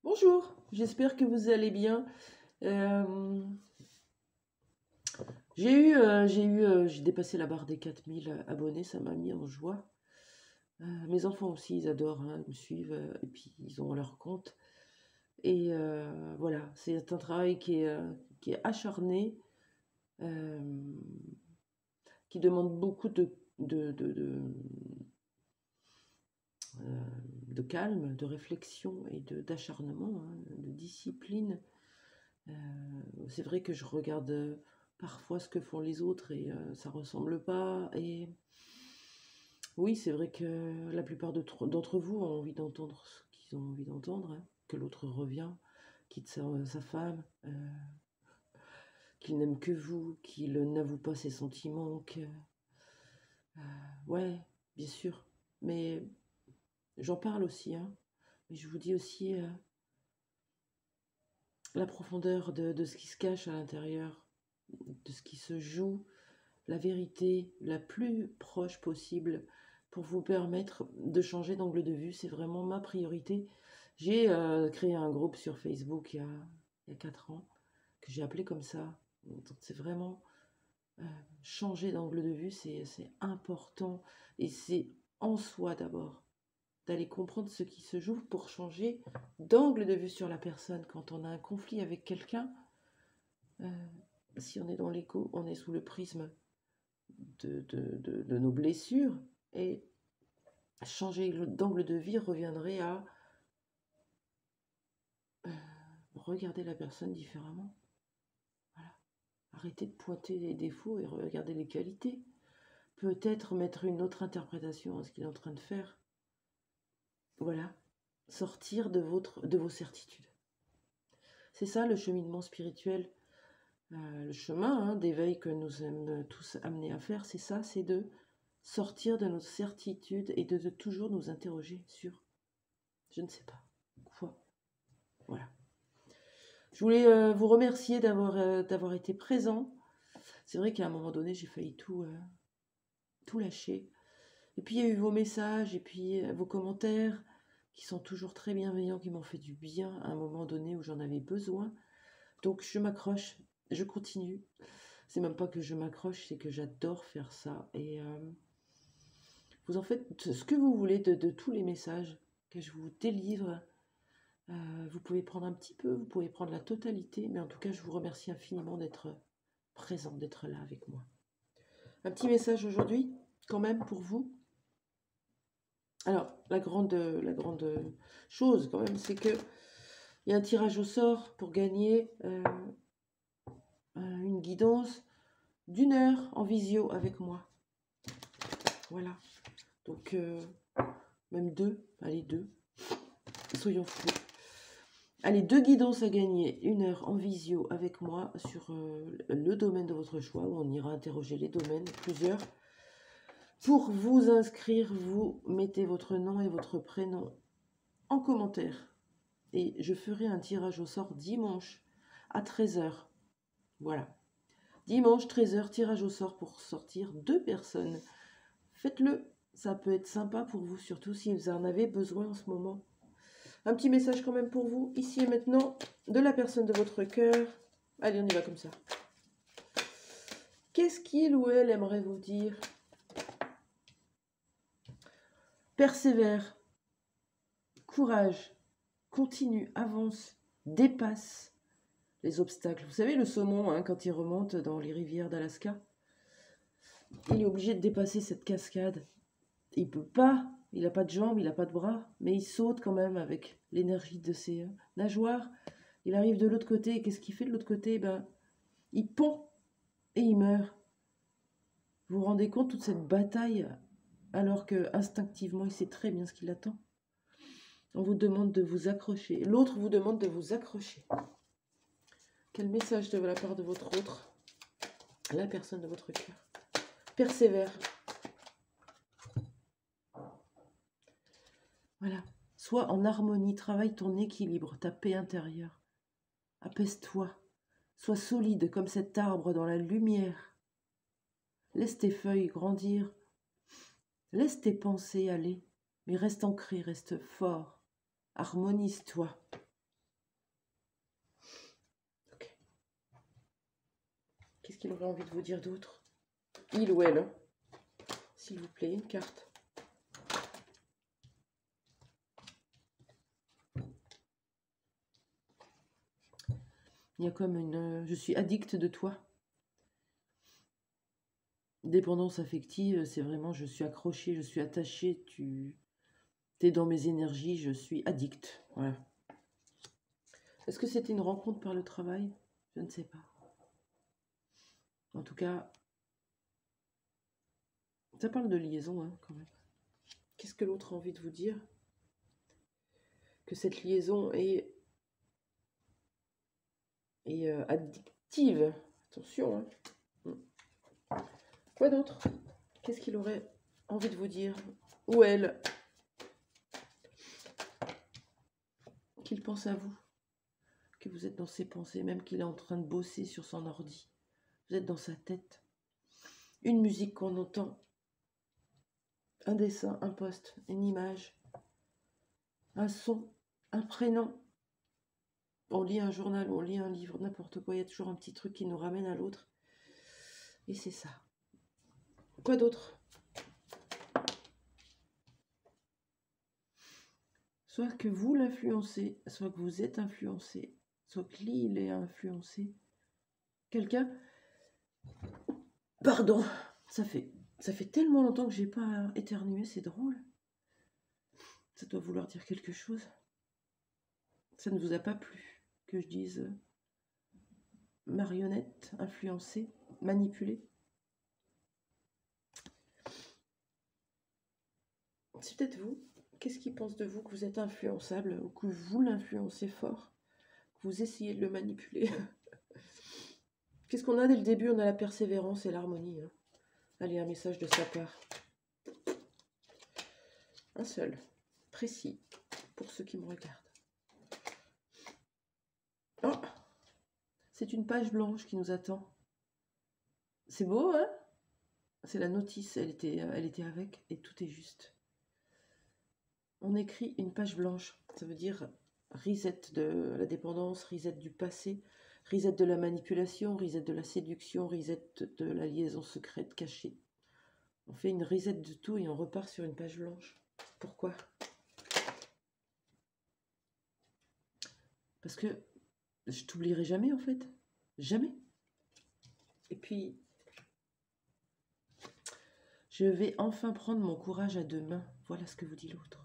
Bonjour, j'espère que vous allez bien. Euh, j'ai dépassé la barre des 4000 abonnés, ça m'a mis en joie. Mes enfants aussi, ils adorent, hein, ils me suivent, et puis ils ont leur compte. Et voilà, c'est un travail qui est acharné, euh, qui demande beaucoup de, de, de, euh, de calme, de réflexion et d'acharnement, hein, de discipline. Euh, c'est vrai que je regarde parfois ce que font les autres et ça ressemble pas. Et oui, c'est vrai que la plupart d'entre vous ont envie d'entendre ce qu'ils ont envie d'entendre, hein, que l'autre revient, quitte sa femme, qu'il n'aime que vous, qu'il n'avoue pas ses sentiments, que ouais, bien sûr. Mais j'en parle aussi, hein. Mais je vous dis aussi la profondeur de ce qui se cache à l'intérieur, de ce qui se joue, la vérité la plus proche possible pour vous permettre de changer d'angle de vue. C'est vraiment ma priorité. J'ai créé un groupe sur Facebook il y a 4 ans que j'ai appelé comme ça. Donc c'est vraiment euh, changer d'angle de vue, c'est important. Et c'est en soi d'abord d'aller comprendre ce qui se joue pour changer d'angle de vue sur la personne. Quand on a un conflit avec quelqu'un, euh, si on est dans l'écho, on est sous le prisme de nos blessures, et changer d'angle de vie reviendrait à euh, regarder la personne différemment. Voilà. Arrêter de pointer les défauts et regarder les qualités. Peut-être mettre une autre interprétation à ce qu'il est en train de faire. Voilà. Sortir de vos certitudes. C'est ça le cheminement spirituel, le chemin, hein, d'éveil que nous sommes tous amenés à faire. C'est ça, c'est de sortir de nos certitudes et de toujours nous interroger sur je ne sais pas quoi. Voilà. Je voulais vous remercier d'avoir été présent. C'est vrai qu'à un moment donné, j'ai failli tout lâcher. Et puis, il y a eu vos messages et puis vos commentaires qui sont toujours très bienveillants, qui m'ont fait du bien à un moment donné où j'en avais besoin. Donc, je m'accroche, je continue. C'est même pas que je m'accroche, c'est que j'adore faire ça. Et vous en faites ce que vous voulez de tous les messages que je vous délivre. Vous pouvez prendre un petit peu, vous pouvez prendre la totalité, mais en tout cas, je vous remercie infiniment d'être présent, d'être là avec moi. Un petit message aujourd'hui, quand même, pour vous. Alors, la grande chose, quand même, c'est qu'il y a un tirage au sort pour gagner une guidance d'1 heure en visio avec moi. Voilà. Donc, même 2, allez, 2. Soyons fous. Allez, 2 guidances à gagner, 1 heure en visio avec moi sur le domaine de votre choix, où on ira interroger les domaines, plusieurs. Pour vous inscrire, vous mettez votre nom et votre prénom en commentaire. Et je ferai un tirage au sort dimanche à 13 h. Voilà. Dimanche 13 h, tirage au sort pour sortir 2 personnes. Faites-le, ça peut être sympa pour vous, surtout si vous en avez besoin en ce moment. Un petit message quand même pour vous, ici et maintenant, de la personne de votre cœur. Allez, on y va comme ça. Qu'est-ce qu'il ou elle aimerait vous dire? Persévère, courage, continue, avance, dépasse les obstacles. Vous savez, le saumon, hein, quand il remonte dans les rivières d'Alaska, il est obligé de dépasser cette cascade. Il peut pas, il n'a pas de jambes, il n'a pas de bras, mais il saute quand même avec l'énergie de ses nageoires. Il arrive de l'autre côté, et qu'est-ce qu'il fait de l'autre côté? Il pond et il meurt. Vous vous rendez compte, toute cette bataille, alors que instinctivement, il sait très bien ce qu'il attend. On vous demande de vous accrocher. L'autre vous demande de vous accrocher. Quel message de la part de votre autre, la personne de votre cœur? Persévère. Voilà. Sois en harmonie, travaille ton équilibre, ta paix intérieure. Apaise-toi. Sois solide comme cet arbre dans la lumière. Laisse tes feuilles grandir. Laisse tes pensées aller. Mais reste ancré, reste fort. Harmonise-toi. Qu'est-ce qu'il aurait envie de vous dire d'autre? Il ou elle, hein. S'il vous plaît, une carte. Il y a comme une... je suis addict de toi. Dépendance affective, c'est vraiment je suis accrochée, je suis attachée, tu es dans mes énergies, je suis addict. Voilà. Est-ce que c'était une rencontre par le travail? Je ne sais pas. En tout cas, ça parle de liaison, hein, quand même. Qu'est-ce que l'autre a envie de vous dire? Que cette liaison est addictive. Attention, hein. Quoi d'autre? Qu'est-ce qu'il aurait envie de vous dire? Ou elle? Qu'il pense à vous, que vous êtes dans ses pensées, même qu'il est en train de bosser sur son ordi. Vous êtes dans sa tête. Une musique qu'on entend, un dessin, un post, une image, un son, un prénom. On lit un journal, on lit un livre, n'importe quoi, il y a toujours un petit truc qui nous ramène à l'autre. Et c'est ça. Quoi d'autre? Soit que vous l'influencez, soit que vous êtes influencé, soit que lui, il est influencé. Quelqu'un... Pardon, ça fait tellement longtemps que j'ai pas éternué, c'est drôle. Ça doit vouloir dire quelque chose. Ça ne vous a pas plu que je dise marionnette, influencée, manipulée? C'est peut-être vous. Qu'est-ce qu'il pense de vous, que vous êtes influençable, ou que vous l'influencez fort, que vous essayez de le manipuler? Qu'est-ce qu'on a dès le début? On a la persévérance et l'harmonie. Hein. Allez, un message de sa part. Un seul, précis, pour ceux qui me regardent. Oh, c'est une page blanche qui nous attend. C'est beau, hein? C'est la notice, elle était avec, et tout est juste. On écrit une page blanche, ça veut dire reset de la dépendance, reset du passé, reset de la manipulation, reset de la séduction, reset de la liaison secrète cachée. On fait une reset de tout et on repart sur une page blanche. Pourquoi? Parce que je t'oublierai jamais, en fait. Jamais. Et puis, je vais enfin prendre mon courage à deux mains. Voilà ce que vous dit l'autre.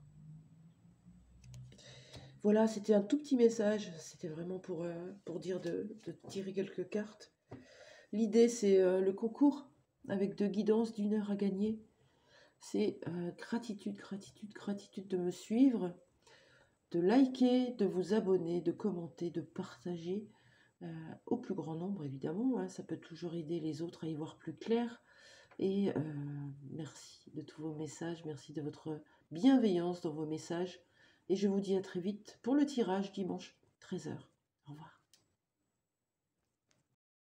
Voilà, c'était un tout petit message. C'était vraiment pour dire de tirer quelques cartes. L'idée, c'est le concours avec 2 guidances d'1 heure à gagner. C'est gratitude, gratitude, gratitude de me suivre, de liker, de vous abonner, de commenter, de partager au plus grand nombre, évidemment. Hein, ça peut toujours aider les autres à y voir plus clair. Et merci de tous vos messages, merci de votre bienveillance dans vos messages. Et je vous dis à très vite pour le tirage dimanche 13 h. Au revoir.